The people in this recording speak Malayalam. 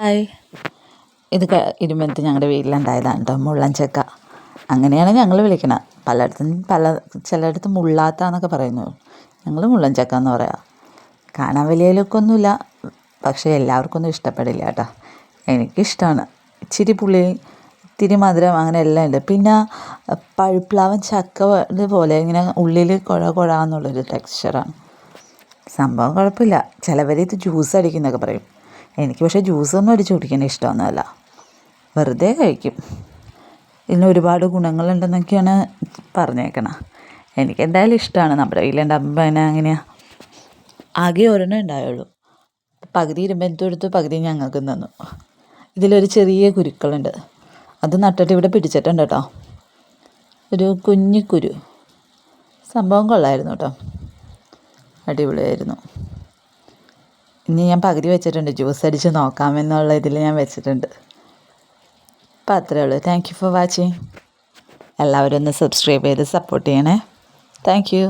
ഹായ്, ഇത് ഇരുമ്പത്ത് ഞങ്ങളുടെ വീട്ടിലുണ്ടായതാണ് കേട്ടോ, മുള്ളൻ ചക്ക. അങ്ങനെയാണ് ഞങ്ങൾ വിളിക്കണത്. ചിലയിടത്ത് മുള്ളാത്ത പറയുന്നു. ഞങ്ങൾ മുള്ളൻ ചക്ക എന്ന് പറയാം. കാണാൻ വലിയ ലുക്കൊന്നുമില്ല, പക്ഷേ എല്ലാവർക്കൊന്നും ഇഷ്ടപ്പെടില്ല കേട്ടോ. എനിക്കിഷ്ടമാണ്. ഇച്ചിരി പുളി, ഇത്തിരി മധുരം, അങ്ങനെ എല്ലാം ഉണ്ട്. പിന്നെ പഴുപ്പ്ളാവൻ ചക്ക പോലെ ഇങ്ങനെ ഉള്ളിൽ കുഴാന്നുള്ളൊരു ടെക്സ്ചറാണ്. സംഭവം കുഴപ്പമില്ല. ചിലവർ ഇത് ജ്യൂസ് അടിക്കുന്നൊക്കെ പറയും. എനിക്ക് പക്ഷേ ജ്യൂസൊന്നും അടിച്ച് കുടിക്കാൻ ഇഷ്ടമൊന്നുമല്ല, വെറുതെ കഴിക്കും. ഇതിന് ഒരുപാട് ഗുണങ്ങളുണ്ടെന്നൊക്കെയാണ് പറഞ്ഞേക്കണം. എനിക്കെന്തായാലും ഇഷ്ടമാണ്. നമ്മുടെ വീട്ടിലുണ്ടാകുമ്പോൾ അങ്ങനെയാണ്. ആകെ ഒരെണ്ണം ഉണ്ടായുള്ളൂ. പകുതി ഇരുമ്പത്ത് എടുത്തു, പകുതി ഞങ്ങൾക്ക് തന്നു. ഇതിലൊരു ചെറിയ കുരുക്കളുണ്ട്. അത് നട്ടിട്ട് ഇവിടെ പിടിച്ചിട്ടുണ്ട് കേട്ടോ. ഒരു കുഞ്ഞിക്കുരു. സംഭവം കൊള്ളായിരുന്നു കേട്ടോ, അടിപൊളിയായിരുന്നു. ഇനി ഞാൻ പകുതി വെച്ചിട്ടുണ്ട്, ജ്യൂസ് അടിച്ച് നോക്കാമെന്നുള്ള ഇതിൽ ഞാൻ വെച്ചിട്ടുണ്ട്. അപ്പോൾ അത്രയേ ഉള്ളൂ. Thank you for watching. എല്ലാവരും ഒന്ന് സബ്സ്ക്രൈബ് ചെയ്ത് സപ്പോർട്ട് ചെയ്യണേ. Thank you.